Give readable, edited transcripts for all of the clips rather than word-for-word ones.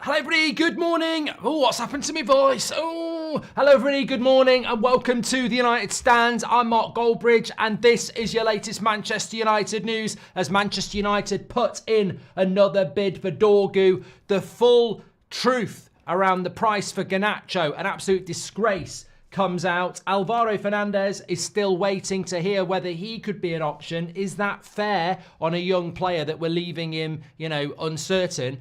Hello everybody, good morning. Oh, what's happened to my voice? Oh, hello everybody, good morning and welcome to the United Stand. I'm Mark Goldbridge and this is your latest Manchester United news as Manchester United put in another bid for Dorgu. The full truth around the price for Garnacho, an absolute disgrace, comes out. Alvaro Fernandez is still waiting to hear whether he could be an option. Is that fair on a young player that we're leaving him, uncertain?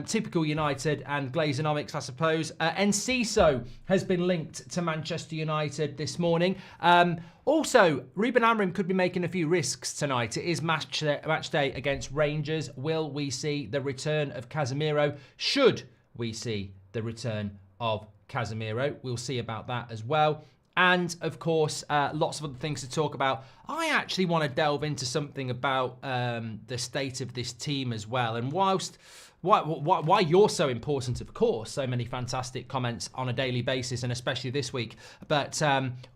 Typical United and Glazonomics, I suppose. Enciso has been linked to Manchester United this morning. Also, Ruben Amorim could be making a few risks tonight. It is match day against Rangers. Will we see the return of Casemiro? Should we see the return of Casemiro? We'll see about that as well. And of course, lots of other things to talk about. I actually want to delve into something about the state of this team as well. And whilst why you're so important, of course, so many fantastic comments on a daily basis and especially this week. But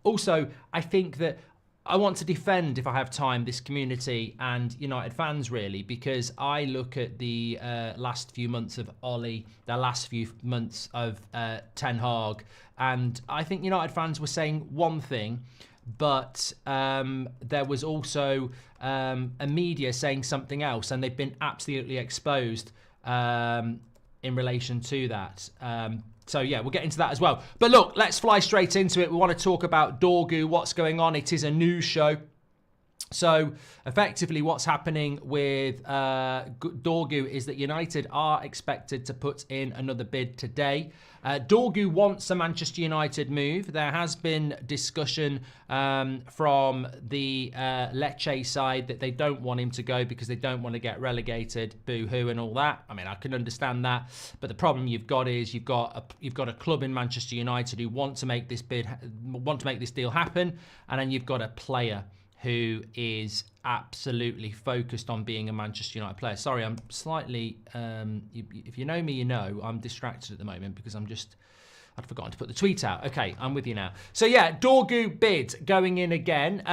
also, I think that I want to defend, if I have time, this community and United fans, really, because I look at the last few months of Ollie, the last few months of Ten Hag, and I think United fans were saying one thing, but there was also a media saying something else, and they've been absolutely exposed in relation to that. So yeah, we'll get into that as well. But look, let's fly straight into it. We want to talk about Dorgu, what's going on. It is a news show. So effectively what's happening with Dorgu is that United are expected to put in another bid today. Dorgu wants a Manchester United move. There has been discussion from the Lecce side that they don't want him to go because they don't want to get relegated, boo-hoo and all that. I mean, I can understand that, but the problem you've got is you've got a club in Manchester United who want to make this deal happen, and then you've got a player who is absolutely focused on being a Manchester United player. Sorry, I'm slightly, if you know me, you know, I'm distracted at the moment because I'd forgotten to put the tweet out. Okay, I'm with you now. So yeah, Dorgu bid going in again.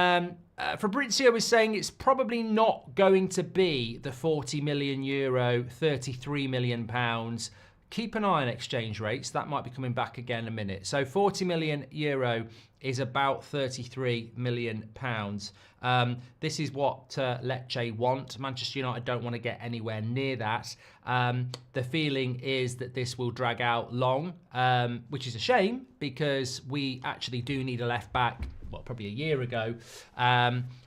Fabrizio was saying it's probably not going to be the 40 million euro, 33 million pounds. Keep an eye on exchange rates. That might be coming back again in a minute. So 40 million euro is about 33 million pounds. This is what Lecce want. Manchester United don't want to get anywhere near that. The feeling is that this will drag out long, which is a shame because we actually do need a left back, well, probably a year ago.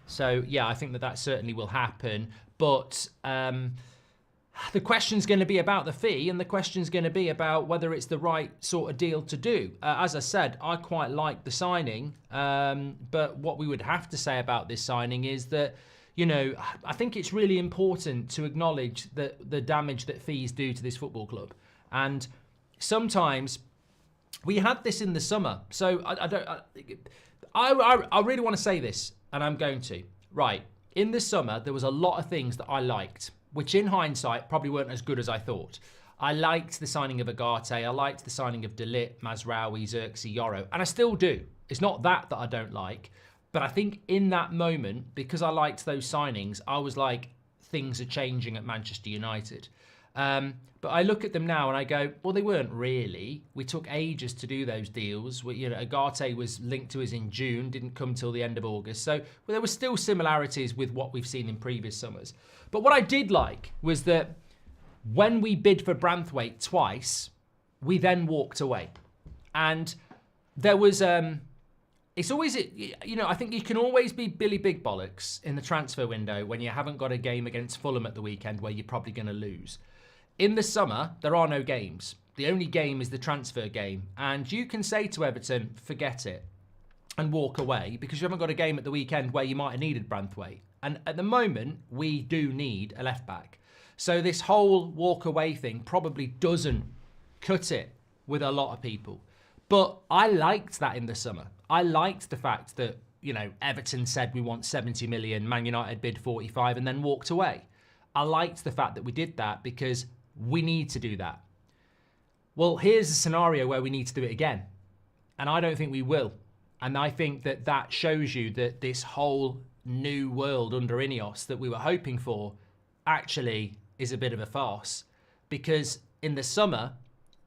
So yeah, I think that certainly will happen. But the question's going to be about the fee, and the question's going to be about whether it's the right sort of deal to do. As I said, I quite like the signing, but what we would have to say about this signing is that, I think it's really important to acknowledge the damage that fees do to this football club. And sometimes we had this in the summer. So I really want to say this, and I'm going to. Right, in the summer, there was a lot of things that I liked, which in hindsight probably weren't as good as I thought. I liked the signing of Agate, I liked the signing of De Ligt, Mazraoui, Xerxes, Yoro, and I still do. It's not that I don't like, but I think in that moment, because I liked those signings, I was like, things are changing at Manchester United. But I look at them now and I go, well, they weren't really. We took ages to do those deals. Agate was linked to us in June, didn't come till the end of August. So there were still similarities with what we've seen in previous summers. But what I did like was that when we bid for Branthwaite twice, we then walked away. And there was, it's always, I think you can always be Billy Big Bollocks in the transfer window when you haven't got a game against Fulham at the weekend where you're probably going to lose. In the summer, there are no games. The only game is the transfer game. And you can say to Everton, forget it, and walk away because you haven't got a game at the weekend where you might have needed Branthwaite. And at the moment, we do need a left back. So this whole walk away thing probably doesn't cut it with a lot of people. But I liked that in the summer. I liked the fact that, Everton said we want 70 million, Man United bid 45 and then walked away. I liked the fact that we did that because we need to do that. Well, here's a scenario where we need to do it again. And I don't think we will. And I think that shows you that this whole new world under Ineos that we were hoping for actually is a bit of a farce. Because in the summer,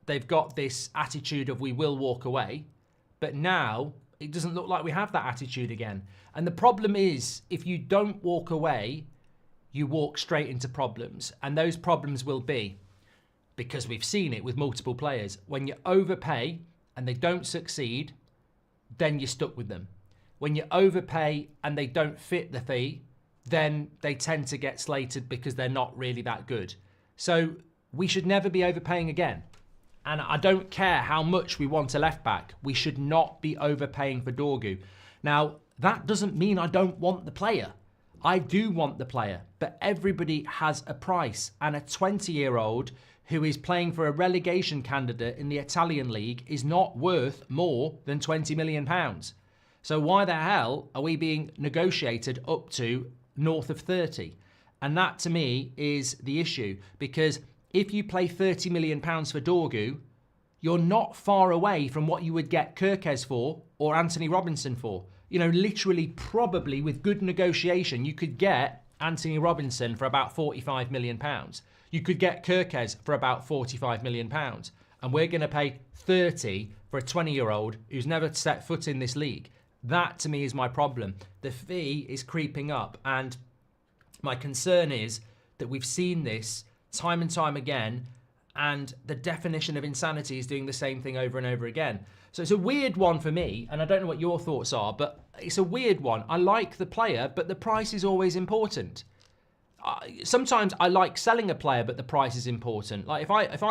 they've got this attitude of we will walk away, but now it doesn't look like we have that attitude again. And the problem is, if you don't walk away, you walk straight into problems. And those problems will be, because we've seen it with multiple players, when you overpay and they don't succeed, then you're stuck with them. When you overpay and they don't fit the fee, then they tend to get slated because they're not really that good. So we should never be overpaying again. And I don't care how much we want a left back. We should not be overpaying for Dorgu. Now, that doesn't mean I don't want the player. I do want the player, but everybody has a price. And a 20-year-old who is playing for a relegation candidate in the Italian league is not worth more than £20 million. So why the hell are we being negotiated up to north of 30? And that to me is the issue, because if you play £30 million for Dorgu, you're not far away from what you would get Kirkes for or Anthony Robinson for. You know, literally, probably with good negotiation, you could get Anthony Robinson for about £45 million. You could get Kirkes for about £45 million. And we're going to pay 30 for a 20-year-old who's never set foot in this league. That, to me, is my problem. The fee is creeping up. And my concern is that we've seen this time and time again, and the definition of insanity is doing the same thing over and over again. So it's a weird one for me, and I don't know what your thoughts are, but it's a weird one. I like the player, but the price is always important. Sometimes I like selling a player, but the price is important. Like if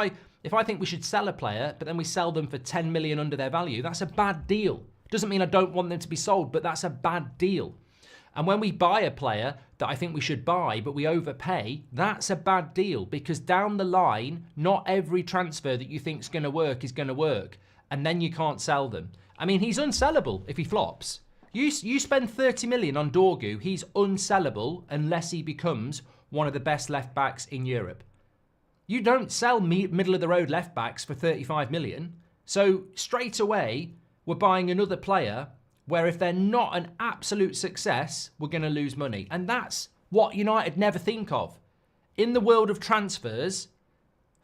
I think we should sell a player, but then we sell them for 10 million under their value, that's a bad deal. Doesn't mean I don't want them to be sold, but that's a bad deal. And when we buy a player that I think we should buy, but we overpay, that's a bad deal, because down the line, not every transfer that you think is going to work, and then you can't sell them. I mean, he's unsellable if he flops. You spend 30 million on Dorgu, he's unsellable unless he becomes one of the best left backs in Europe. You don't sell middle of the road left backs for 35 million. So straight away, we're buying another player where if they're not an absolute success, we're going to lose money. And that's what United never think of. In the world of transfers,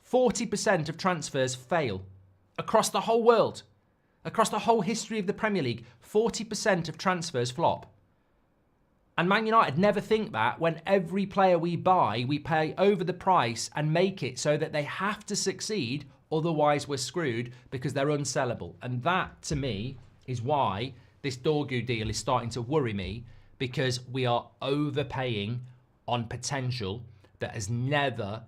40% of transfers fail. Across the whole world. Across the whole history of the Premier League, 40% of transfers flop. And Man United never think that when every player we buy, we pay over the price and make it so that they have to succeed, otherwise we're screwed because they're unsellable. And that, to me, is why this Dorgu deal is starting to worry me, because we are overpaying on potential that has never,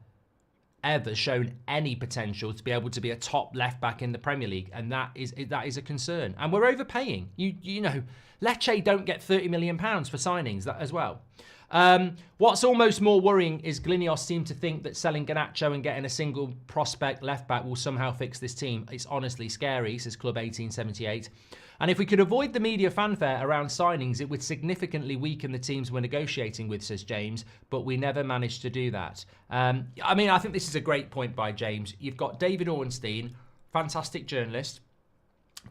ever shown any potential to be able to be a top left back in the Premier League, and that is a concern. And we're overpaying. You know, Lecce don't get £30 million for signings that as well. What's almost more worrying is Glinios seem to think that selling Garnacho and getting a single prospect left back will somehow fix this team. It's honestly scary, says Club 1878. And if we could avoid the media fanfare around signings, it would significantly weaken the teams we're negotiating with, says James, but we never managed to do that. I mean, I think this is a great point by James. You've got David Ornstein, fantastic journalist,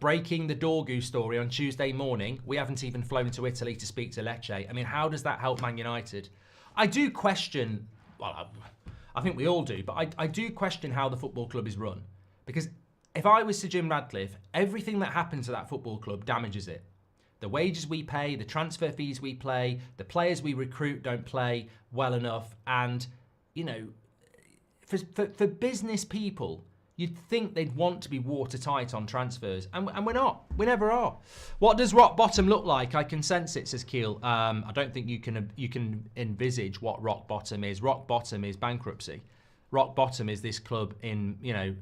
breaking the Dorgu story on Tuesday morning. We haven't even flown to Italy to speak to Lecce. I mean, how does that help Man United? I do question, well, I think we all do, but I do question how the football club is run. Because if I was Sir Jim Radcliffe, everything that happens to that football club damages it. The wages we pay, the transfer fees we pay, the players we recruit don't play well enough. And, you know, for business people, you'd think they'd want to be watertight on transfers. And we're not. We never are. What does rock bottom look like? I can sense it, says Keel. I don't think you can envisage what rock bottom is. Rock bottom is bankruptcy. Rock bottom is this club in, you know,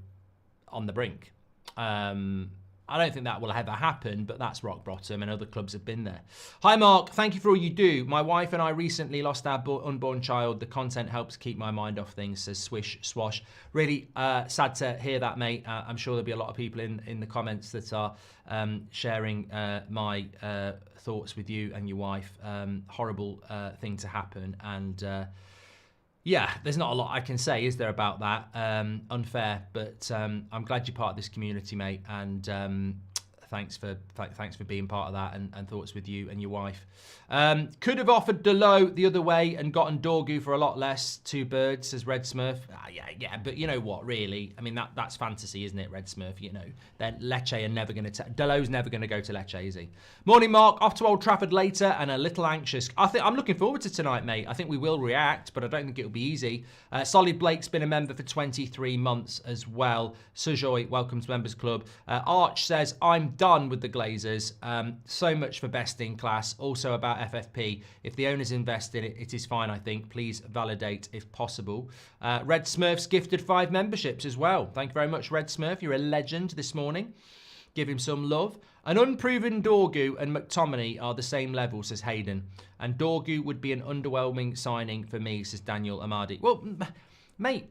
on the brink. I don't think that will ever happen, but that's rock bottom, and other clubs have been there. Hi, Mark. Thank you for all you do. My wife and I recently lost our unborn child. The content helps keep my mind off things, says Swish Swash. Really sad to hear that, mate. I'm sure there'll be a lot of people in the comments that are sharing my thoughts with you and your wife. Horrible thing to happen, and yeah, there's not a lot I can say, is there, about that? Unfair, but I'm glad you're part of this community, mate, and thanks for being part of that, and thoughts with you and your wife. Could have offered Delo the other way and gotten Dorgu for a lot less. Two birds, says Red Smurf. Yeah, but you know what, really? I mean, that's fantasy, isn't it, Red Smurf? You know, then Lecce are never going to... Delo's never going to go to Lecce, is he? Morning, Mark. Off to Old Trafford later and a little anxious. I'm looking forward to tonight, mate. I think we will react, but I don't think it'll be easy. Solid Blake's been a member for 23 months as well. Sujoy, welcome to Members Club. Arch says, I'm done with the Glazers. So much for best in class. Also about FFP. If the owners invest in it, it is fine, I think. Please validate if possible. Red Smurf's gifted 5 memberships as well. Thank you very much, Red Smurf. You're a legend this morning. Give him some love. An unproven Dorgu and McTominay are the same level, says Hayden. And Dorgu would be an underwhelming signing for me, says Daniel Amadi. Well, mate,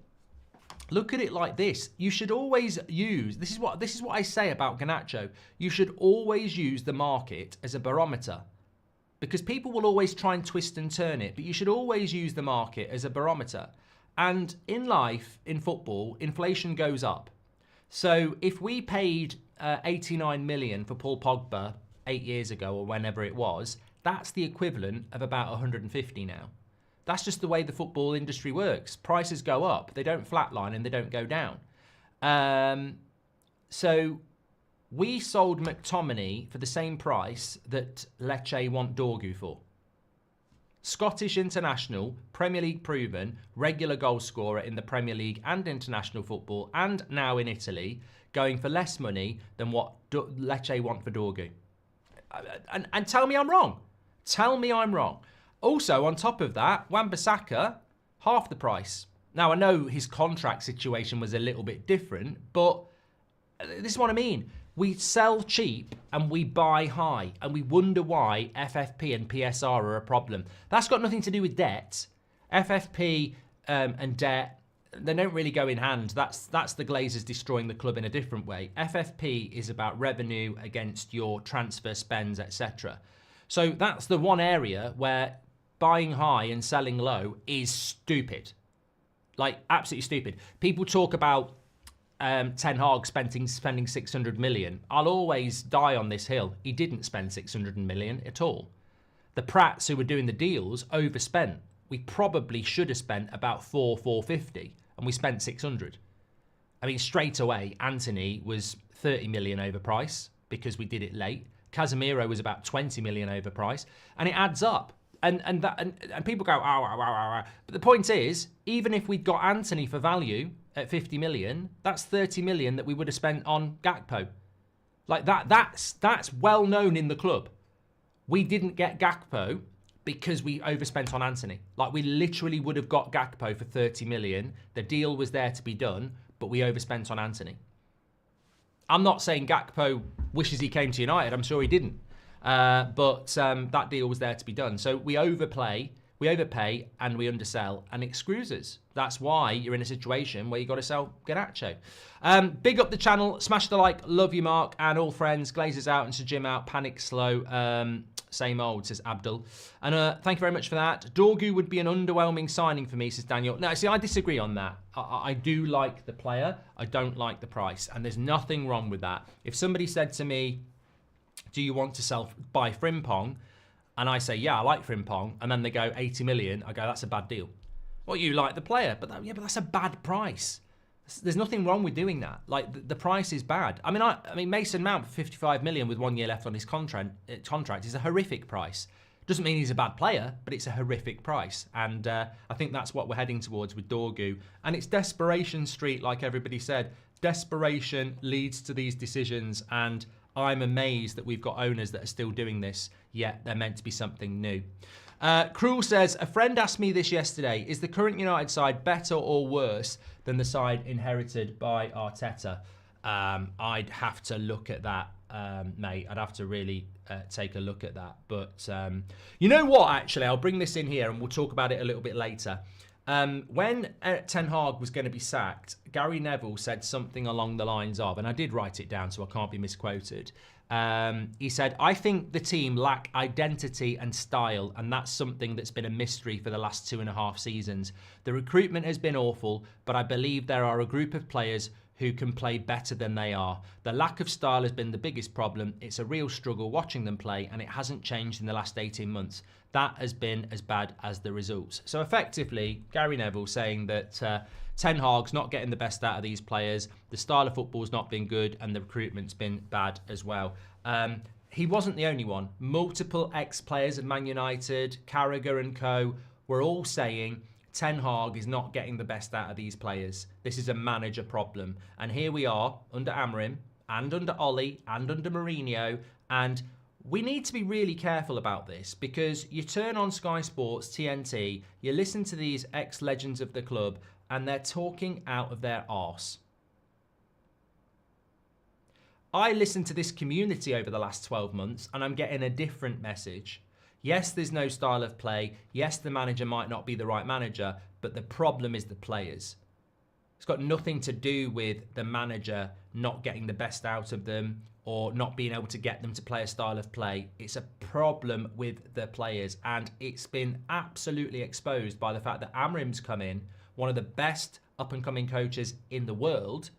look at it like this. You should always use, this is what I say about Garnacho. You should always use the market as a barometer. Because people will always try and twist and turn it, but you should always use the market as a barometer. And in life, in football, inflation goes up. So if we paid 89 million for Paul Pogba 8 years ago or whenever it was, that's the equivalent of about 150 now. That's just the way the football industry works. Prices go up, they don't flatline and they don't go down. So we sold McTominay for the same price that Lecce want Dorgu for. Scottish international, Premier League proven, regular goal scorer in the Premier League and international football, and now in Italy, going for less money than what Lecce want for Dorgu. And tell me I'm wrong. Tell me I'm wrong. Also, on top of that, Wan-Bissaka, half the price. Now, I know his contract situation was a little bit different, but this is what I mean. We sell cheap and we buy high, and we wonder why FFP and PSR are a problem. That's got nothing to do with debt. FFP and debt, they don't really go in hand. That's the Glazers destroying the club in a different way. FFP is about revenue against your transfer spends, etc. So that's the one area where buying high and selling low is stupid. Like, absolutely stupid. People talk about Ten Hag spending 600 million. I'll always die on this hill. He didn't spend 600 million at all. The Pratts who were doing the deals overspent. We probably should have spent about 450, and we spent 600. I mean, straight away, Anthony was 30 million overpriced because we did it late. Casemiro was about 20 million overpriced, and it adds up. And people go, ow. But the point is, even if we'd got Anthony for value at 50 million, that's 30 million that we would have spent on Gakpo. Like that's well known in the club. We didn't get Gakpo because we overspent on Anthony. Like, we literally would have got Gakpo for 30 million. The deal was there to be done, but we overspent on Anthony. I'm not saying Gakpo wishes he came to United. I'm sure he didn't. But that deal was there to be done. So we overpay, and we undersell, and it screws us. That's why you're in a situation where you got to sell Garnacho. Big up the channel, smash the like, love you, Mark, and all friends. Glazers out and Sir Jim out, panic slow. Same old, says Abdul. And thank you very much for that. Dorgu would be an underwhelming signing for me, says Daniel. No, see, I disagree on that. I do like the player. I don't like the price. And there's nothing wrong with that. If somebody said to me, do you want to buy Frimpong? And I say, yeah, I like Frimpong. And then they go 80 million. I go, that's a bad deal. Well, you like the player, but that's a bad price. There's nothing wrong with doing that. Like, the price is bad. I mean, Mason Mount for 55 million with 1 year left on his contract is a horrific price. Doesn't mean he's a bad player, but it's a horrific price. And I think that's what we're heading towards with Dorgu. And it's desperation street, like everybody said. Desperation leads to these decisions, and I'm amazed that we've got owners that are still doing this, yet they're meant to be something new. Cruel says, a friend asked me this yesterday, is the current United side better or worse than the side inherited by Arteta? I'd have to look at that, mate. I'd have to really take a look at that. But you know what, actually, I'll bring this in here and we'll talk about it a little bit later. When Ten Hag was going to be sacked, Gary Neville said something along the lines of, and I did write it down so I can't be misquoted. He said, I think the team lack identity and style, and that's something that's been a mystery for the last 2.5 seasons. The recruitment has been awful, but I believe there are a group of players who can play better than they are. The lack of style has been the biggest problem. It's a real struggle watching them play, and it hasn't changed in the last 18 months. That has been as bad as the results. So effectively, Gary Neville saying that Ten Hag's not getting the best out of these players, the style of football's not been good, and the recruitment's been bad as well. He wasn't the only one. Multiple ex-players of Man United, Carragher and co, were all saying Ten Hag is not getting the best out of these players. This is a manager problem. And here we are under Amorim and under Ollie and under Mourinho, and we need to be really careful about this, because you turn on Sky Sports, TNT, you listen to these ex-legends of the club, and they're talking out of their arse. I listened to this community over the last 12 months, and I'm getting a different message. Yes, there's no style of play. Yes, the manager might not be the right manager, but the problem is the players. It's got nothing to do with the manager not getting the best out of them or not being able to get them to play a style of play. It's a problem with the players, and it's been absolutely exposed by the fact that Amorim's come in, one of the best up-and-coming coaches in the world,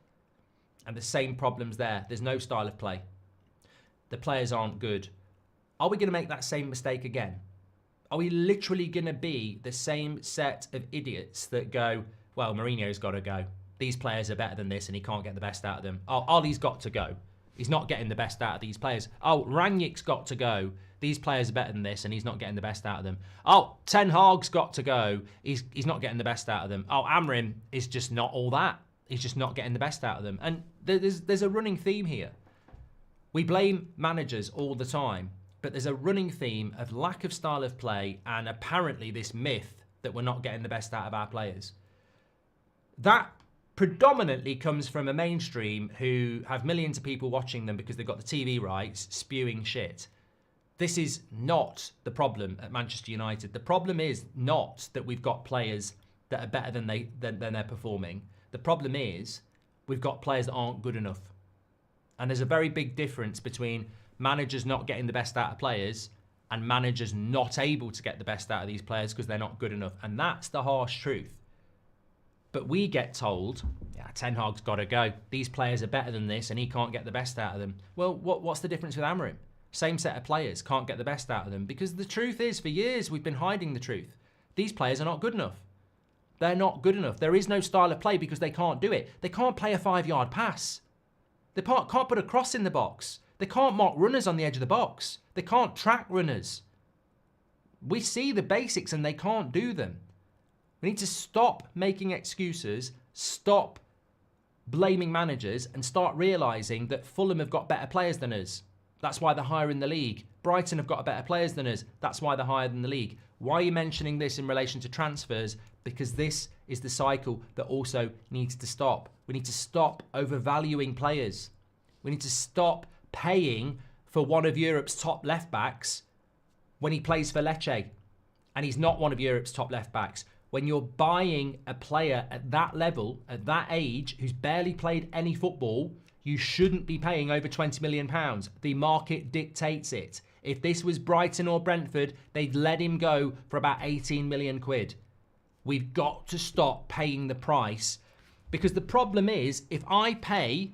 and the same problems there. There's no style of play. The players aren't good. Are we going to make that same mistake again? Are we literally going to be the same set of idiots that go, well, Mourinho's got to go. These players are better than this and he can't get the best out of them. Oh, Ollie's got to go. He's not getting the best out of these players. Oh, Rangnick's got to go. These players are better than this and he's not getting the best out of them. Oh, Ten Hag's got to go. He's not getting the best out of them. Oh, Amorim is just not all that. He's just not getting the best out of them. And there's a running theme here. We blame managers all the time, but there's a running theme of lack of style of play and apparently this myth that we're not getting the best out of our players. That predominantly comes from a mainstream who have millions of people watching them because they've got the TV rights, spewing shit. This is not the problem at Manchester United. The problem is not that we've got players that are better than they're performing. The problem is we've got players that aren't good enough. And there's a very big difference between managers not getting the best out of players and managers not able to get the best out of these players because they're not good enough. And that's the harsh truth. But we get told, yeah, Ten Hag's got to go. These players are better than this and he can't get the best out of them. Well, what's the difference with Amorim? Same set of players, can't get the best out of them. Because the truth is, for years, we've been hiding the truth. These players are not good enough. They're not good enough. There is no style of play because they can't do it. They can't play a 5-yard pass. They can't put a cross in the box. They can't mark runners on the edge of the box. They can't track runners. We see the basics and they can't do them. We need to stop making excuses, stop blaming managers and start realising that Fulham have got better players than us. That's why they're higher in the league. Brighton have got better players than us. That's why they're higher than the league. Why are you mentioning this in relation to transfers? Because this is the cycle that also needs to stop. We need to stop overvaluing players. We need to stop paying for one of Europe's top left-backs when he plays for Lecce and he's not one of Europe's top left-backs. When you're buying a player at that level, at that age, who's barely played any football, you shouldn't be paying over £20 million. The market dictates it. If this was Brighton or Brentford, they'd let him go for about 18 million quid. We've got to stop paying the price, because the problem is, if I pay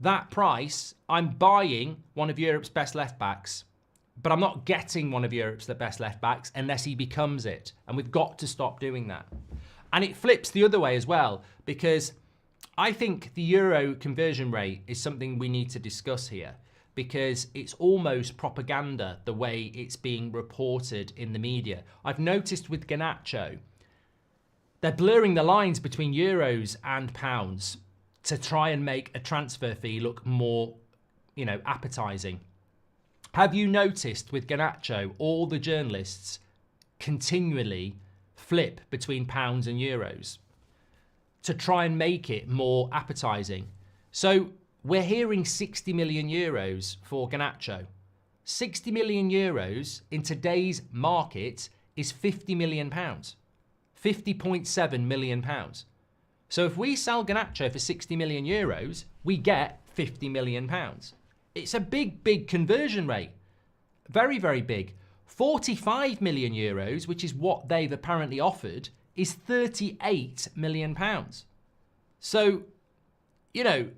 that price, I'm buying one of Europe's best left-backs, but I'm not getting one of Europe's best left-backs unless he becomes it. And we've got to stop doing that. And it flips the other way as well, because I think the Euro conversion rate is something we need to discuss here, because it's almost propaganda the way it's being reported in the media. I've noticed with Garnacho, they're blurring the lines between euros and pounds to try and make a transfer fee look more, appetizing. Have you noticed with Garnacho, all the journalists continually flip between pounds and euros to try and make it more appetizing? So we're hearing 60 million euros for Garnacho. 60 million euros in today's market is 50 million pounds. 50.7 million pounds. So if we sell Garnacho for 60 million euros, we get 50 million pounds. It's a big, big conversion rate. Very, very big. 45 million euros, which is what they've apparently offered, is 38 million pounds. So you know,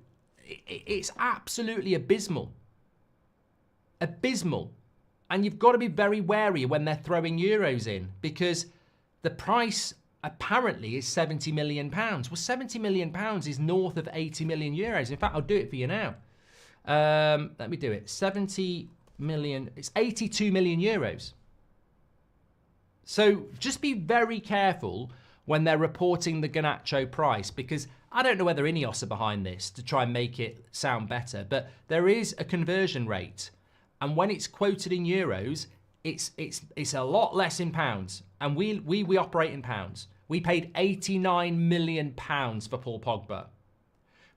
it's absolutely abysmal. Abysmal. And you've got to be very wary when they're throwing euros in, because the price apparently is £70 million. Well, £70 million is north of 80 million euros. In fact, I'll do it for you now. Let me do it. 70 million, it's 82 million euros. So just be very careful when they're reporting the Garnacho price, because I don't know whether Ineos are behind this to try and make it sound better, but there is a conversion rate. And when it's quoted in euros, it's a lot less in pounds. And we operate in pounds. We paid £89 million for Paul Pogba.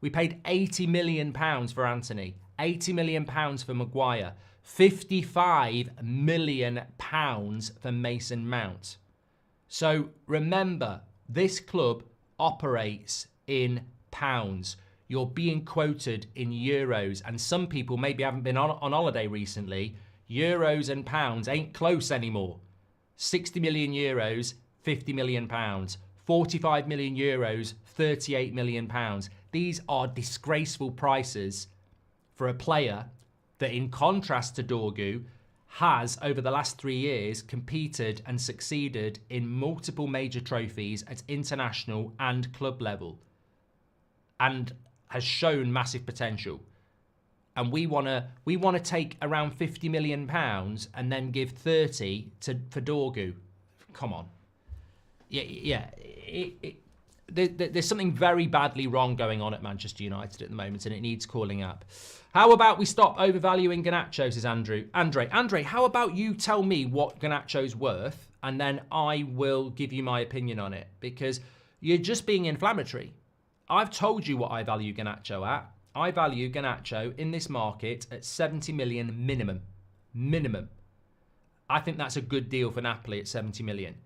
We paid £80 million for Anthony, £80 million for Maguire, £55 million for Mason Mount. So remember, this club operates in pounds. You're being quoted in euros, and some people maybe haven't been on holiday recently. Euros and pounds ain't close anymore. 60 million euros, 50 million pounds. 45 million euros, 38 million pounds. These are disgraceful prices for a player that, in contrast to Dorgu, has, over the last 3 years, competed and succeeded in multiple major trophies at international and club level, and has shown massive potential. And we want to take around £50 million and then give 30 for Dorgu. Come on. Yeah. There's something very badly wrong going on at Manchester United at the moment, and it needs calling up. How about we stop overvaluing Garnacho, says Andrew. Andre, how about you tell me what Garnacho's worth, and then I will give you my opinion on it, because you're just being inflammatory. I've told you what I value Garnacho at. I value Garnacho in this market at 70 million minimum. Minimum. I think that's a good deal for Napoli at 70 million.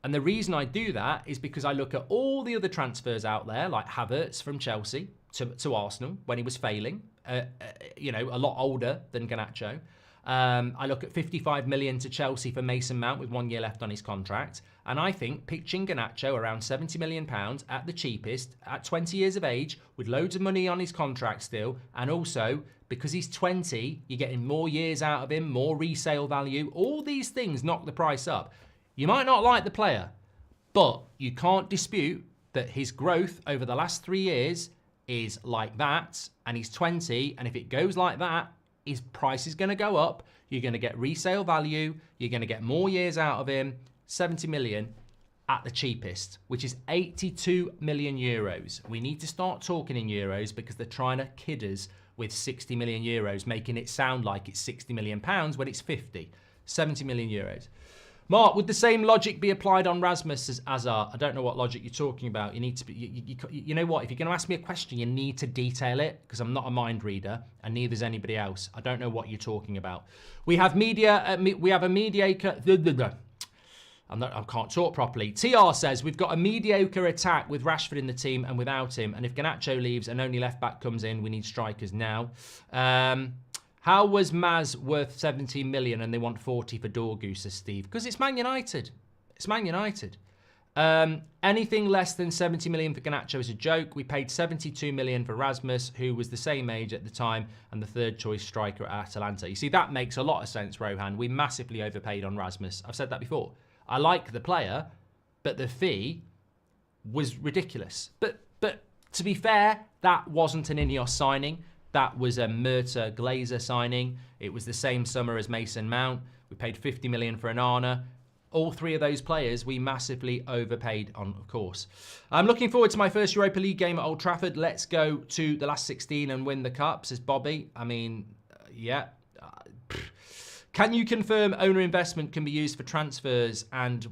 And the reason I do that is because I look at all the other transfers out there, like Havertz from Chelsea to Arsenal when he was failing, a lot older than Garnacho. I look at 55 million to Chelsea for Mason Mount with 1 year left on his contract. And I think pitching Garnacho around £70 million at the cheapest, at 20 years of age, with loads of money on his contract still, and also because he's 20, you're getting more years out of him, more resale value. All these things knock the price up. You might not like the player, but you can't dispute that his growth over the last 3 years is like that, and he's 20, and if it goes like that, his price is going to go up. You're going to get resale value. You're going to get more years out of him. 70 million at the cheapest, which is 82 million euros. We need to start talking in euros because they're trying to kid us with 60 million euros, making it sound like it's 60 million pounds when it's 50. 70 million euros. Mark, would the same logic be applied on Rasmus as Hazard? I don't know what logic you're talking about. You need to be, you know what? If you're going to ask me a question, you need to detail it, because I'm not a mind reader, and neither is anybody else. I don't know what you're talking about. We have a mediocre. I can't talk properly. TR says, we've got a mediocre attack with Rashford in the team and without him. And if Garnacho leaves and only left back comes in, we need strikers now. How was Maz worth 17 million and they want 40 for Dorgu, says Steve? Because it's Man United. It's Man United. Anything less than 70 million for Garnacho is a joke. We paid 72 million for Rasmus, who was the same age at the time and the third choice striker at Atalanta. You see, that makes a lot of sense, Rohan. We massively overpaid on Rasmus. I've said that before. I like the player, but the fee was ridiculous. But to be fair, that wasn't an Ineos signing. That was a Murta Glazer signing. It was the same summer as Mason Mount. We paid 50 million for Onana. All three of those players we massively overpaid on, of course. I'm looking forward to my first Europa League game at Old Trafford. Let's go to the last 16 and win the cup, says Bobby. I mean, yeah. Can you confirm owner investment can be used for transfers and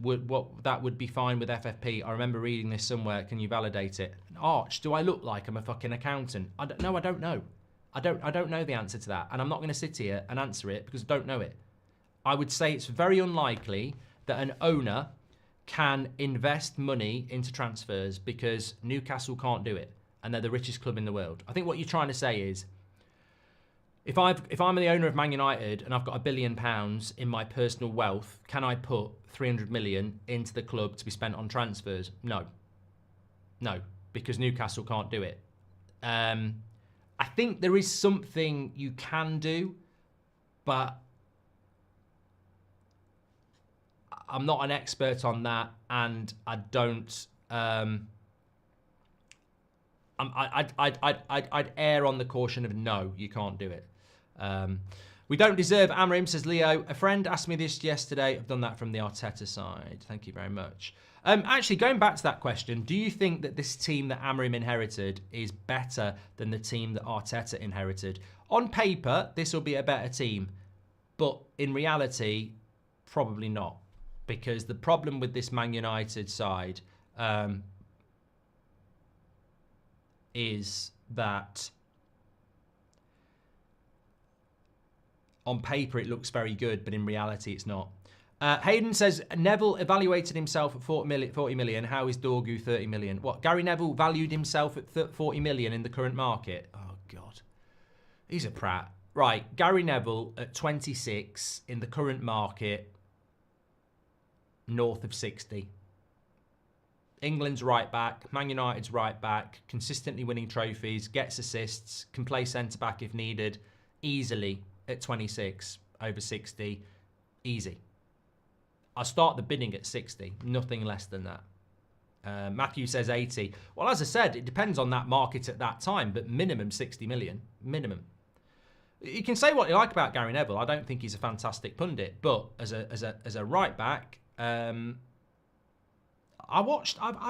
that would be fine with FFP? I remember reading this somewhere. Can you validate it? Arch, do I look like I'm a fucking accountant? I don't know. I don't know the answer to that. And I'm not going to sit here and answer it because I don't know it. I would say it's very unlikely that an owner can invest money into transfers because Newcastle can't do it. And they're the richest club in the world. I think what you're trying to say is, if I'm the owner of Man United and I've got £1 billion in my personal wealth, can I put 300 million into the club to be spent on transfers? No, because Newcastle can't do it. I think there is something you can do, but I'm not an expert on that, and I don't. I'd err on the caution of no, you can't do it. We don't deserve Amorim, says Leo. A friend asked me this yesterday. I've done that from the Arteta side. Thank you very much. Actually, going back to that question, do you think that this team that Amorim inherited is better than the team that Arteta inherited? On paper, this will be a better team, but in reality, probably not. Because the problem with this Man United side is that on paper it looks very good, but in reality it's not. Hayden says, Neville evaluated himself at 40 million. How is Dorgu 30 million? What, Gary Neville valued himself at 40 million in the current market? Oh, God. He's a prat. Right, Gary Neville at 26 in the current market, north of 60. England's right back, Man United's right back, consistently winning trophies, gets assists, can play centre-back if needed, easily at 26, over 60, easy. I'll start the bidding at 60, nothing less than that. Matthew says 80. Well, as I said, it depends on that market at that time, but minimum 60 million, minimum. You can say what you like about Gary Neville. I don't think he's a fantastic pundit, but as a right back, I've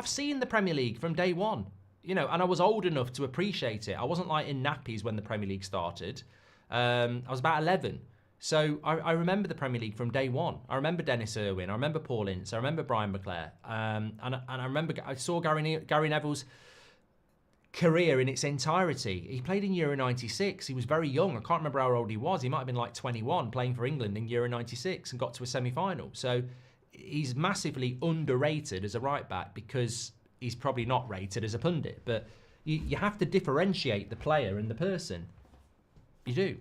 seen the Premier League from day one, you know, and I was old enough to appreciate it. I wasn't like in nappies when the Premier League started. I was about 11. So I remember the Premier League from day one. I remember Dennis Irwin. I remember Paul Ince. I remember Brian McClare. And I remember I saw Gary Neville's career in its entirety. He played in Euro 96. He was very young. I can't remember how old he was. He might have been like 21 playing for England in Euro 96 and got to a semi-final. So he's massively underrated as a right back because he's probably not rated as a pundit. But you have to differentiate the player and the person. You do.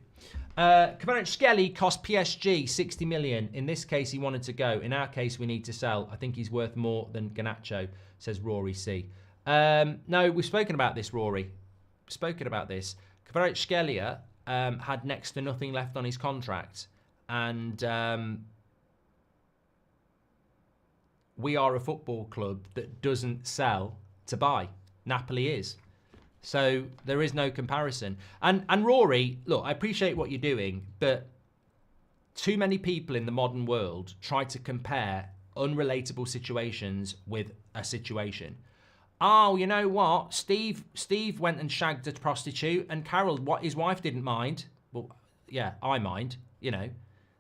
Kvaratskhelia cost PSG 60 million. In this case, he wanted to go. In our case, we need to sell. I think he's worth more than Garnacho, says Rory C. No, we've spoken about this, Rory. We've spoken about this. Kvaratskhelia had next to nothing left on his contract. And we are a football club that doesn't sell to buy. Napoli is. So there is no comparison. And Rory, look, I appreciate what you're doing, but too many people in the modern world try to compare unrelatable situations with a situation. Oh, you know what? Steve went and shagged a prostitute, and Carol, his wife didn't mind. Well, yeah, I mind, you know.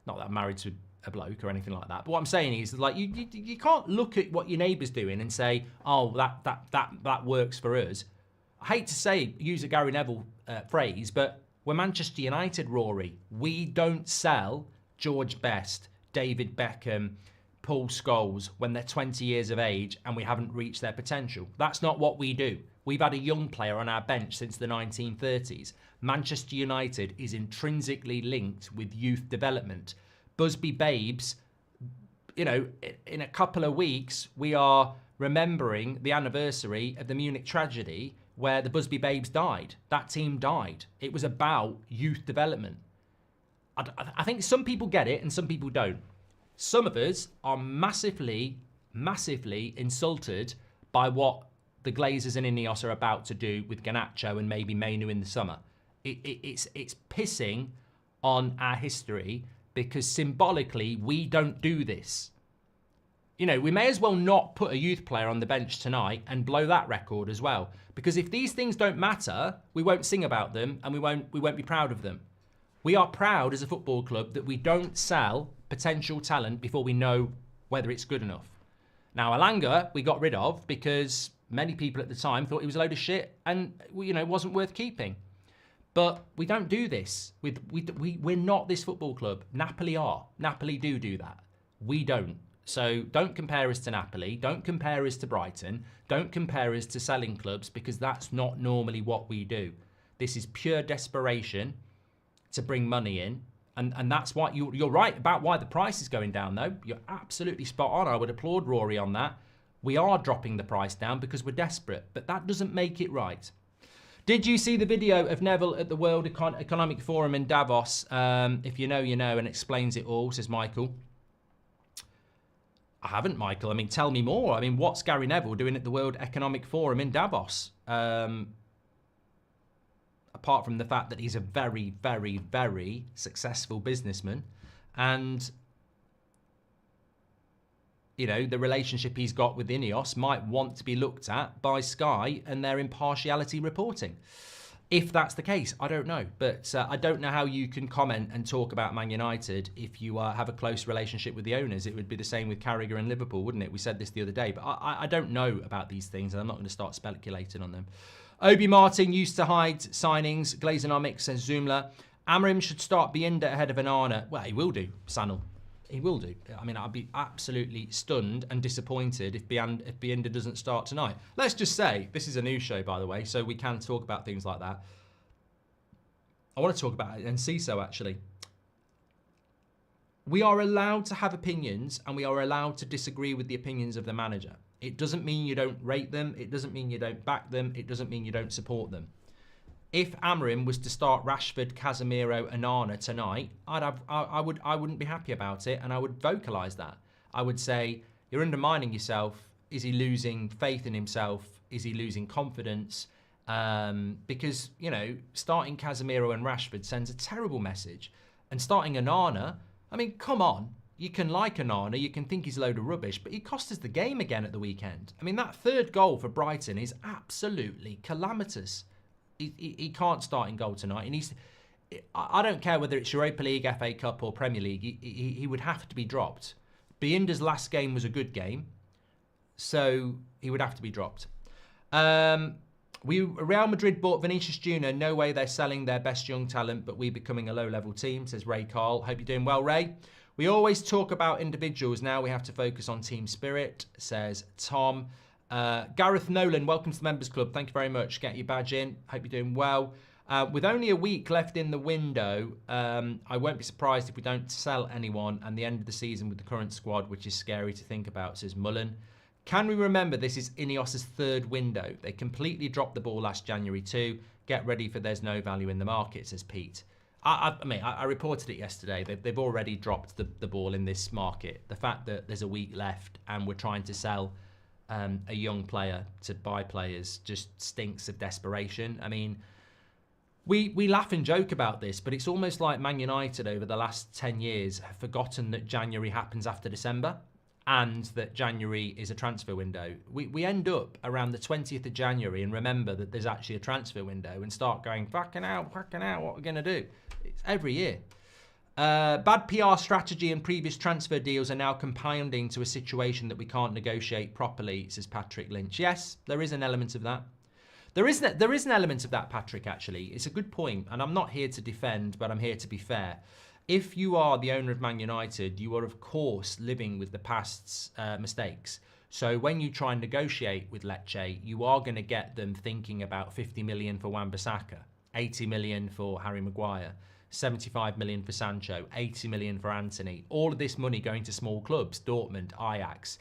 Not that I'm married to a bloke or anything like that. But what I'm saying is, like, you can't look at what your neighbour's doing and say, oh, that works for us. I hate to use a Gary Neville phrase, but we're Manchester United, Rory. We don't sell George Best, David Beckham, Paul Scholes when they're 20 years of age and we haven't reached their potential. That's not what we do. We've had a young player on our bench since the 1930s. Manchester United is intrinsically linked with youth development. Busby Babes, you know, in a couple of weeks, we are remembering the anniversary of the Munich tragedy where the Busby Babes died. That team died. It was about youth development. I think some people get it and some people don't. Some of us are massively, massively insulted by what the Glazers and Ineos are about to do with Garnacho and maybe Mainu in the summer. It's pissing on our history because symbolically we don't do this. You know, we may as well not put a youth player on the bench tonight and blow that record as well. Because if these things don't matter, we won't sing about them and we won't be proud of them. We are proud as a football club that we don't sell potential talent before we know whether it's good enough. Now, Alanga, we got rid of because many people at the time thought he was a load of shit and, you know, wasn't worth keeping. But we don't do this. We're not this football club. Napoli are. Napoli do that. We don't. So don't compare us to Napoli. Don't compare us to Brighton. Don't compare us to selling clubs because that's not normally what we do. This is pure desperation to bring money in. And that's why you're right about why the price is going down, though. You're absolutely spot on. I would applaud Rory on that. We are dropping the price down because we're desperate, but that doesn't make it right. Did you see the video of Neville at the World Economic Forum in Davos? If you know, you know, and explains it all, says Michael. I haven't, Michael. I mean, tell me more. I mean, what's Gary Neville doing at the World Economic Forum in Davos? Apart from the fact that he's a very, very, very successful businessman. And, you know, the relationship he's got with Ineos might want to be looked at by Sky and their impartiality reporting. If that's the case, I don't know. But I don't know how you can comment and talk about Man United if you have a close relationship with the owners. It would be the same with Carragher and Liverpool, wouldn't it? We said this the other day. But I don't know about these things, and I'm not going to start speculating on them. Obi Martin used to hide signings. Glazenomics says Zoomla. Amorim should start Bienda ahead of Onana. Well, he will do, Sanel. He will do. I mean, I'd be absolutely stunned and disappointed if Bienda doesn't start tonight. Let's just say, this is a news show, by the way, so we can talk about things like that. I want to talk about Enciso, actually. We are allowed to have opinions, and we are allowed to disagree with the opinions of the manager. It doesn't mean you don't rate them. It doesn't mean you don't back them. It doesn't mean you don't support them. If Amorim was to start Rashford, Casemiro, Onana tonight, I wouldn't be happy about it, and I would vocalise that. I would say, you're undermining yourself. Is he losing faith in himself? Is he losing confidence? Because, you know, starting Casemiro and Rashford sends a terrible message. And starting Onana, I mean, come on. You can like Onana, you can think he's a load of rubbish, but he cost us the game again at the weekend. I mean, that third goal for Brighton is absolutely calamitous. He can't start in goal tonight. I don't care whether it's Europa League, FA Cup or Premier League. He would have to be dropped. Bienda's last game was a good game, so he would have to be dropped. Real Madrid bought Vinicius Jr. No way they're selling their best young talent, but we becoming a low-level team, says Ray Carl. Hope you're doing well, Ray. We always talk about individuals. Now we have to focus on team spirit, says Tom. Gareth Nolan, welcome to the Members Club. Thank you very much. Get your badge in. Hope you're doing well. With only a week left in the window, I won't be surprised if we don't sell anyone and the end of the season with the current squad, which is scary to think about, says Mullen. Can we remember this is Ineos' third window? They completely dropped the ball last January too. Get ready for there's no value in the market, says Pete. I reported it yesterday. They've already dropped the ball in this market. The fact that there's a week left and we're trying to sell a young player to buy players just stinks of desperation. I mean, we laugh and joke about this, but it's almost like Man United over the last 10 years have forgotten that January happens after December and that January is a transfer window. We end up around the 20th of January and remember that there's actually a transfer window and start going, fucking out, what are we going to do? It's every year. Bad PR strategy and previous transfer deals are now compounding to a situation that we can't negotiate properly, says Patrick Lynch. Yes, there is an element of that. There is an element of that, Patrick, actually. It's a good point, and I'm not here to defend, but I'm here to be fair. If you are the owner of Man United, you are, of course, living with the past's mistakes. So when you try and negotiate with Lecce, you are going to get them thinking about 50 million for Wan-Bissaka, 80 million for Harry Maguire, 75 million for Sancho, 80 million for Anthony. All of this money going to small clubs, Dortmund, Ajax,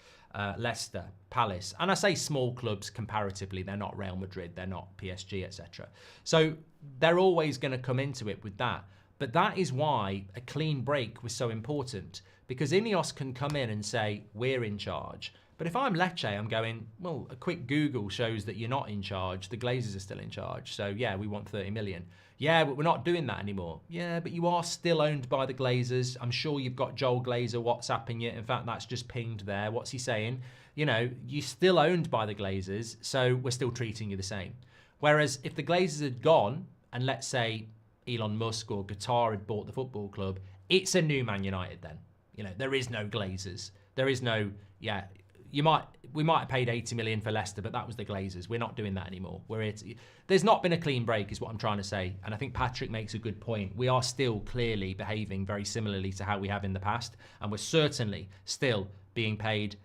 Leicester, Palace. And I say small clubs comparatively, they're not Real Madrid, they're not PSG, etc. So they're always going to come into it with that. But that is why a clean break was so important, because Ineos can come in and say, we're in charge. But if I'm Lecce, I'm going, well, a quick Google shows that you're not in charge. The Glazers are still in charge. So, yeah, we want 30 million. Yeah, but we're not doing that anymore. Yeah, but you are still owned by the Glazers. I'm sure you've got Joel Glazer WhatsApping you. In fact, that's just pinged there. What's he saying? You know, you're still owned by the Glazers, so we're still treating you the same. Whereas if the Glazers had gone, and let's say Elon Musk or Qatar had bought the football club, it's a new Man United then. You know, there is no Glazers. There is no, yeah, we might have paid 80 million for Leicester, but that was the Glazers. We're not doing that anymore. There's not been a clean break is what I'm trying to say. And I think Patrick makes a good point. We are still clearly behaving very similarly to how we have in the past. And we're certainly still being paid,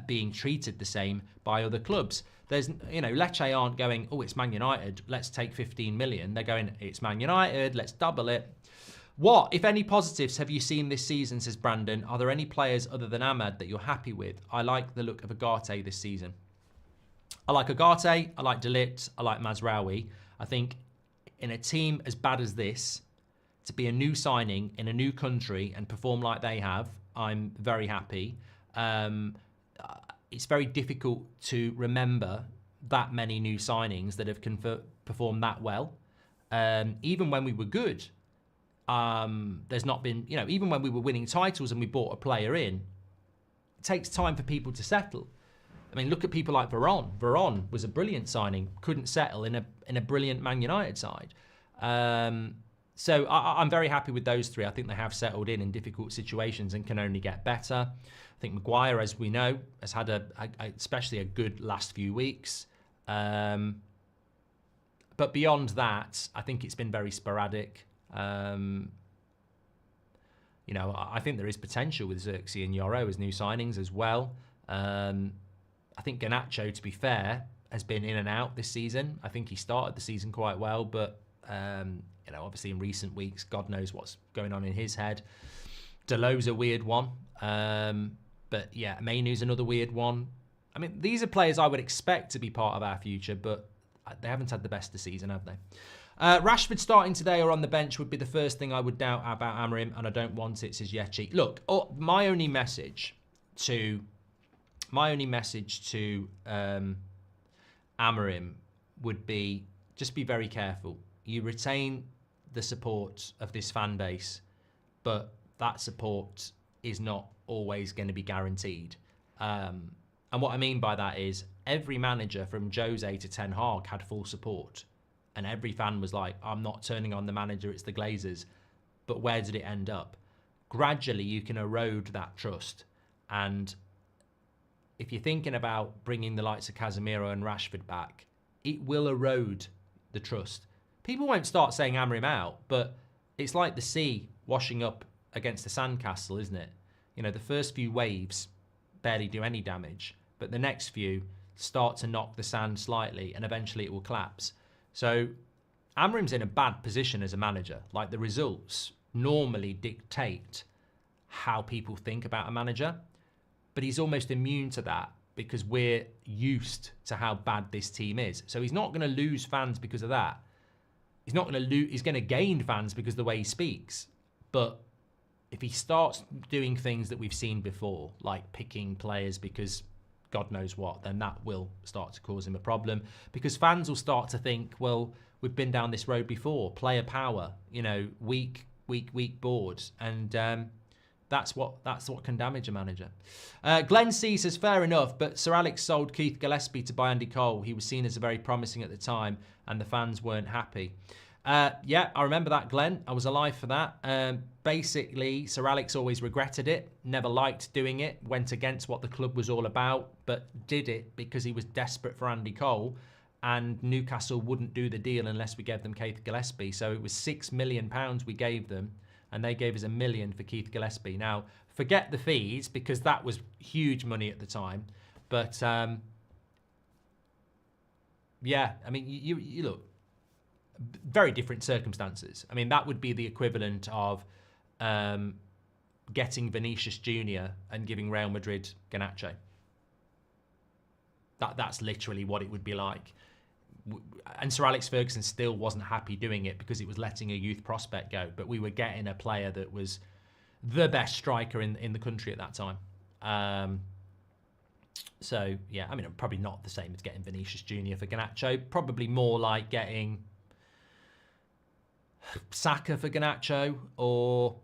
being treated the same by other clubs. There's, you know, Lecce aren't going, oh, it's Man United, let's take 15 million. They're going, it's Man United, let's double it. What, if any, positives have you seen this season, says Brandon? Are there any players other than Ahmad that you're happy with? I like the look of Agate this season. I like Agate, I like De Ligt, I like Mazraoui. I think in a team as bad as this, to be a new signing in a new country and perform like they have, I'm very happy. It's very difficult to remember that many new signings that have performed that well. Even when we were good, there's not been, even when we were winning titles and we brought a player in, it takes time for people to settle. I mean, look at people like Veron. Veron was a brilliant signing, couldn't settle in a brilliant Man United side. So I'm very happy with those three. I think they have settled in difficult situations and can only get better. I think Maguire, as we know, has had especially a good last few weeks. But beyond that, I think it's been very sporadic. I think there is potential with Xerxes and Yoro as new signings as well. I think Garnacho, to be fair, has been in and out this season. I think he started the season quite well, but obviously in recent weeks, God knows what's going on in his head. Delo's a weird one. But yeah, Mainu's another weird one. I mean, these are players I would expect to be part of our future, but they haven't had the best of the season, have they? Rashford starting today or on the bench would be the first thing I would doubt about Amorim, and I don't want it, says Yechi. Look, my only message to Amorim would be just be very careful. You retain the support of this fan base, but that support is not always going to be guaranteed. And what I mean by that is every manager from Jose to Ten Hag had full support. And every fan was like, I'm not turning on the manager, it's the Glazers. But where did it end up? Gradually, you can erode that trust. And if you're thinking about bringing the likes of Casemiro and Rashford back, it will erode the trust. People won't start saying Amorim out, but it's like the sea washing up against the sandcastle, isn't it? The first few waves barely do any damage, but the next few start to knock the sand slightly, and eventually it will collapse. So Amorim's in a bad position as a manager. Like, the results normally dictate how people think about a manager, but he's almost immune to that because we're used to how bad this team is. So he's not going to lose fans because of that. He's not going to lose. He's going to gain fans because of the way he speaks. But if he starts doing things that we've seen before, like picking players because God knows what, then that will start to cause him a problem, because fans will start to think, well, we've been down this road before. Player power, weak boards, and that's what can damage a manager. Glenn C says, fair enough, but Sir Alex sold Keith Gillespie to buy Andy Cole. He was seen as very promising at the time, and the fans weren't happy. Yeah, I remember that, Glenn. I was alive for that. Basically, Sir Alex always regretted it, never liked doing it, went against what the club was all about, but did it because he was desperate for Andy Cole, and Newcastle wouldn't do the deal unless we gave them Keith Gillespie. So it was £6 million we gave them, and they gave us $1 million for Keith Gillespie. Now, forget the fees, because that was huge money at the time. But, yeah, I mean, you look, very different circumstances. I mean, that would be the equivalent of getting Vinicius Jr. and giving Real Madrid Garnacho. That's literally what it would be like. And Sir Alex Ferguson still wasn't happy doing it because it was letting a youth prospect go. But we were getting a player that was the best striker in the country at that time. So, yeah, I mean, probably not the same as getting Vinicius Jr. for Garnacho. Probably more like getting Saka for Garnacho, or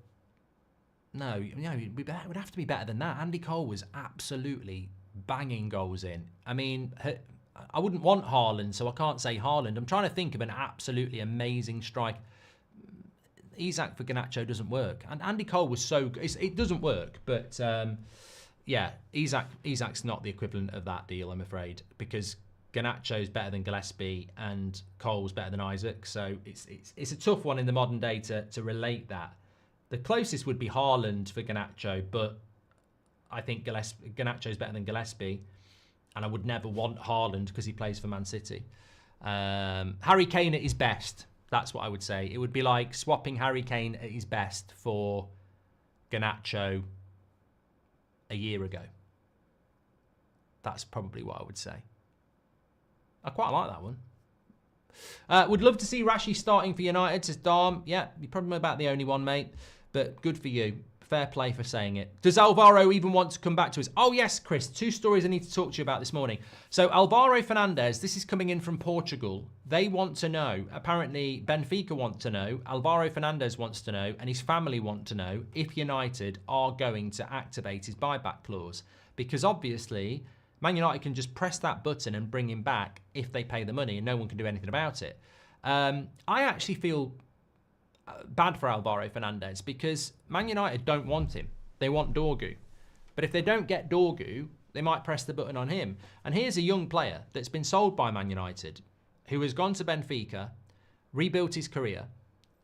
no, it would have to be better than that. Andy Cole was absolutely banging goals in. I mean, I wouldn't want Haaland, so I can't say Haaland. I'm trying to think of an absolutely amazing strike. Isak for Garnacho doesn't work, and Andy Cole was so good. It doesn't work, but yeah, Isak's not the equivalent of that deal, I'm afraid, because Garnacho's better than Gillespie and Cole's better than Isak. So it's a tough one in the modern day to relate that. The closest would be Haaland for Garnacho, but I think Garnacho's better than Gillespie, and I would never want Haaland because he plays for Man City. Harry Kane at his best, that's what I would say. It would be like swapping Harry Kane at his best for Garnacho a year ago. That's probably what I would say. I quite like that one. Would love to see Rashi starting for United, says Dom. Yeah, you're probably about the only one, mate. But good for you. Fair play for saying it. Does Alvaro even want to come back to us? Oh, yes, Chris. 2 stories I need to talk to you about this morning. So Alvaro Fernandez, this is coming in from Portugal. They want to know, apparently Benfica want to know, Alvaro Fernandez wants to know, and his family want to know if United are going to activate his buyback clause. Because obviously, Man United can just press that button and bring him back if they pay the money, and no one can do anything about it. I actually feel bad for Alvaro Fernandez because Man United don't want him. They want Dorgu. But if they don't get Dorgu, they might press the button on him. And here's a young player that's been sold by Man United who has gone to Benfica, rebuilt his career,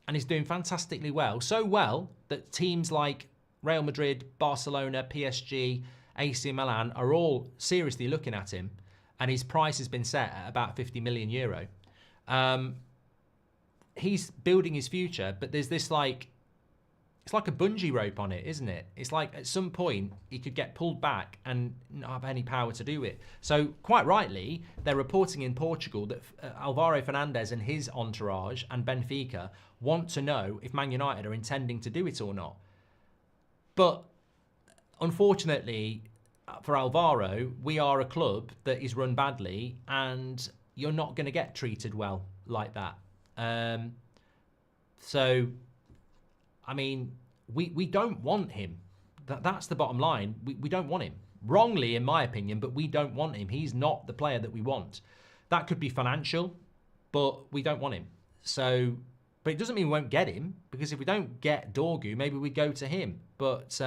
and is doing fantastically well. So well that teams like Real Madrid, Barcelona, PSG, AC Milan are all seriously looking at him, and his price has been set at about 50 million euro. He's building his future, but there's this it's like a bungee rope on it, isn't it? It's like at some point he could get pulled back and not have any power to do it. So quite rightly, they're reporting in Portugal that Alvaro Fernandez and his entourage and Benfica want to know if Man United are intending to do it or not. But unfortunately for Alvaro, we are a club that is run badly, and you're not going to get treated well like that. So, I mean, we don't want him. That's the bottom line. We don't want him. Wrongly, in my opinion, but we don't want him. He's not the player that we want. That could be financial, but we don't want him. So, but it doesn't mean we won't get him, because if we don't get Dorgu, maybe we go to him. But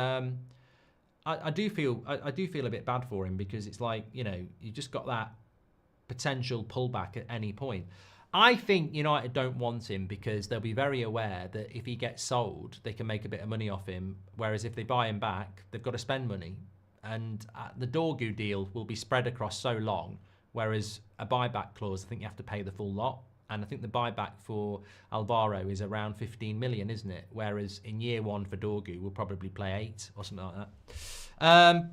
I do feel a bit bad for him, because it's like, you know, you just got that potential pullback at any point. I think United don't want him because they'll be very aware that if he gets sold, they can make a bit of money off him. Whereas if they buy him back, they've got to spend money. And the Dorgu deal will be spread across so long, whereas a buyback clause, I think you have to pay the full lot. And I think the buyback for Alvaro is around 15 million, isn't it? Whereas in year 1 for Dorgu, we'll probably play 8 or something like that.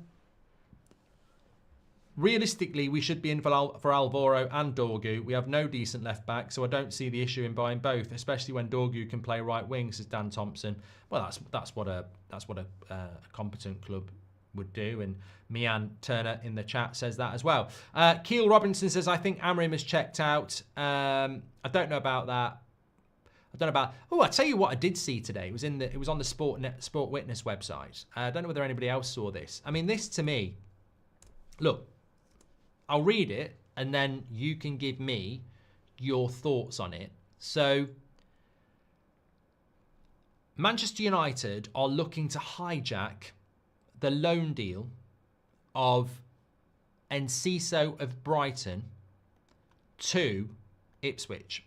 Realistically, we should be in for Alvaro and Dorgu. We have no decent left back, so I don't see the issue in buying both, especially when Dorgu can play right wing, says Dan Thompson. Well, that's what a competent club would do, and Mian Turner in the chat says that as well. Keel Robinson says, I think Amorim has checked out. I don't know about that. Oh, I tell you what I did see today. It was on the Sport Witness website. I don't know whether anybody else saw this. I mean, this to me, look, I'll read it and then you can give me your thoughts on it. So, Manchester United are looking to hijack the loan deal of Enciso of Brighton to Ipswich.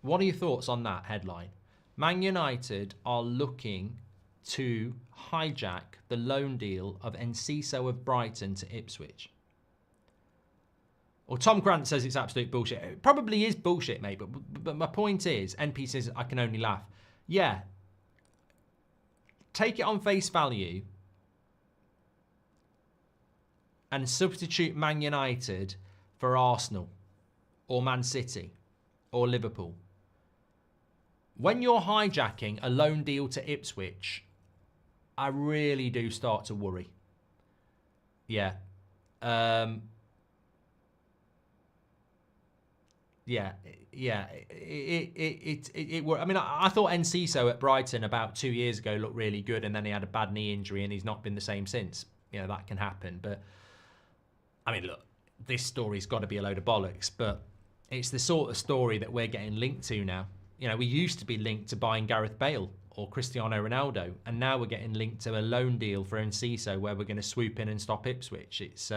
What are your thoughts on that headline? Man United are looking to hijack the loan deal of Enciso of Brighton to Ipswich. Or Tom Grant says it's absolute bullshit. It probably is bullshit, mate, but my point is, NP says I can only laugh. Yeah. Take it on face value and substitute Man United for Arsenal or Man City or Liverpool. When you're hijacking a loan deal to Ipswich, I really do start to worry. Yeah. I mean, I thought Enciso at Brighton about 2 years ago looked really good, and then he had a bad knee injury and he's not been the same since. You know, that can happen. But, I mean, look, this story's got to be a load of bollocks, but it's the sort of story that we're getting linked to now. You know, we used to be linked to buying Gareth Bale or Cristiano Ronaldo, and now we're getting linked to a loan deal for Enciso where we're going to swoop in and stop Ipswich. It's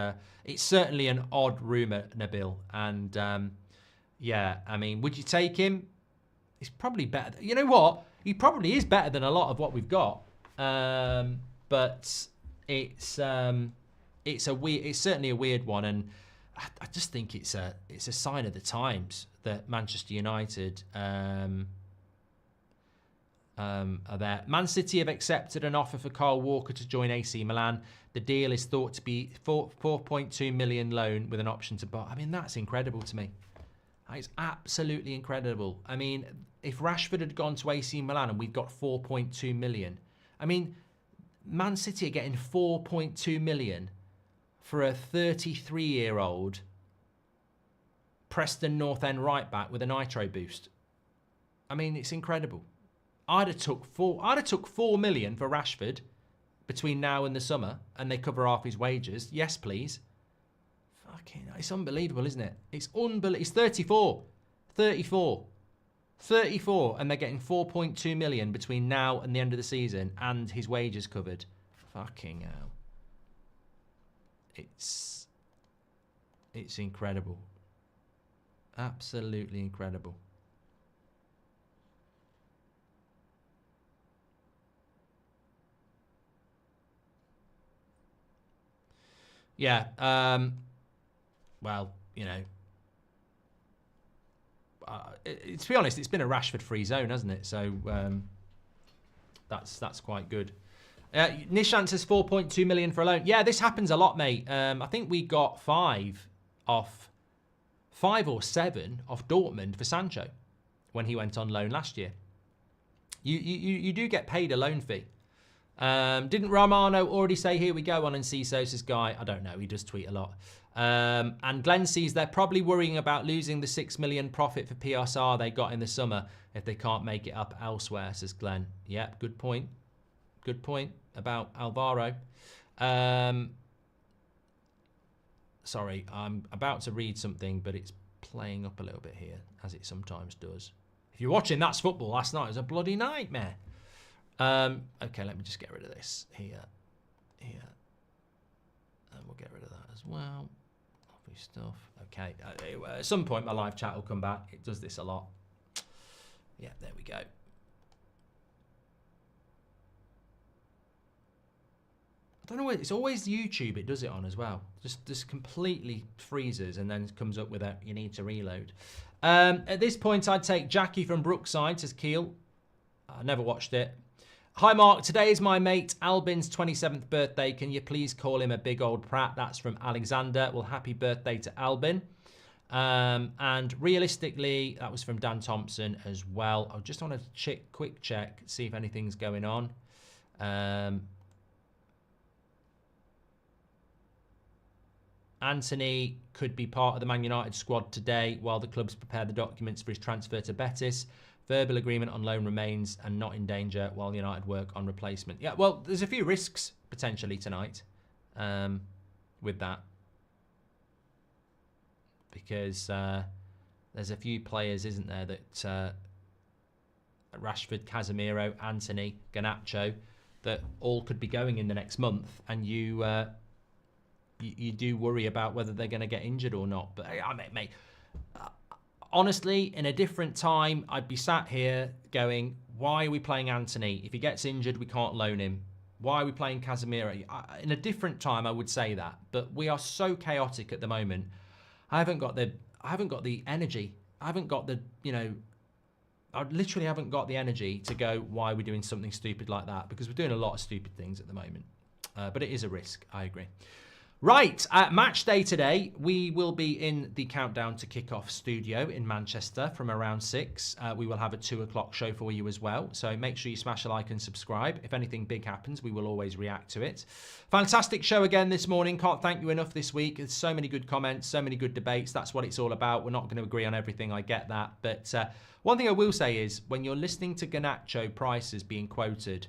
certainly an odd rumour, Nabil, and yeah, I mean, would you take him? He's probably better. You know what? He probably is better than a lot of what we've got, but it's certainly a weird one, and I just think it's a sign of the times that Manchester United are there. Man City have accepted an offer for Kyle Walker to join AC Milan. The deal is thought to be 4.2 million loan with an option to buy. I mean, that's incredible to me. It's absolutely incredible. I mean, if Rashford had gone to AC Milan and we'd got 4.2 million, I mean, Man City are getting 4.2 million for a 33-year-old Preston North End right back with a nitro boost. I mean, it's incredible. I'd have took 4 million for Rashford between now and the summer, and they cover half his wages. Yes, please. Fucking, it's unbelievable, isn't it? It's unbelievable. He's 34, 34, 34, and they're getting 4.2 million between now and the end of the season, and his wages covered. Fucking hell. It's incredible. Absolutely incredible. Yeah. Well, you know, to be honest, it's been a Rashford-free zone, hasn't it? So that's quite good. Nishant says 4.2 million for a loan. Yeah, this happens a lot, mate. I think we got 5 or 7 off Dortmund for Sancho when he went on loan last year. You do get paid a loan fee. Didn't Romano already say, here we go on Enciso's guy? I don't know. He does tweet a lot. And Glenn sees they're probably worrying about losing the 6 million profit for PSR they got in the summer if they can't make it up elsewhere, says Glenn. Yeah, good point. Good point about Alvaro. Sorry, I'm about to read something, but it's playing up a little bit here, as it sometimes does. If you're watching That's Football last night, it was a bloody nightmare. Okay, let me just get rid of this here, and we'll get rid of that as well. Obvious stuff. Okay, at some point my live chat will come back. It does this a lot. Yeah, there we go. I don't know. It's always YouTube. It does it on as well. Just completely freezes and then comes up with a you need to reload. At this point, I'd take Jackie from Brookside, says Keel. I never watched it. Hi, Mark. Today is my mate Albin's 27th birthday. Can you please call him a big old prat? That's from Alexander. Well, happy birthday to Albin. And realistically, that was from Dan Thompson as well. I just want to quick check, see if anything's going on. Anthony could be part of the Man United squad today while the clubs prepare the documents for his transfer to Betis. Verbal agreement on loan remains and not in danger while United work on replacement. Yeah, well, there's a few risks potentially tonight with that. Because there's a few players, isn't there, that Rashford, Casemiro, Anthony, Garnacho, that all could be going in the next month. And you do worry about whether they're going to get injured or not. But, I mean, mate, honestly, in a different time, I'd be sat here going, why are we playing Anthony? If he gets injured, we can't loan him. Why are we playing Casemiro? In a different time, I would say that. But we are so chaotic at the moment. I haven't got the energy. I haven't got the, I literally haven't got the energy to go, why are we doing something stupid like that? Because we're doing a lot of stupid things at the moment. But it is a risk, I agree. Right, match day today. We will be in the Countdown to Kickoff studio in Manchester from around 6. We will have a 2 o'clock show for you as well. So make sure you smash a like and subscribe. If anything big happens, we will always react to it. Fantastic show again this morning. Can't thank you enough this week. There's so many good comments, so many good debates. That's what it's all about. We're not going to agree on everything. I get that. But one thing I will say is when you're listening to Garnacho prices being quoted,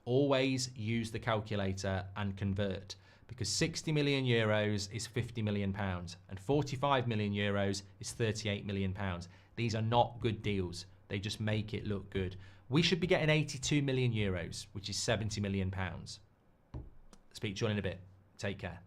always use the calculator and convert. Because 60 million euros is 50 million pounds and 45 million euros is 38 million pounds. These are not good deals. They just make it look good. We should be getting 82 million euros, which is 70 million pounds. Speak to you all in a bit. Take care.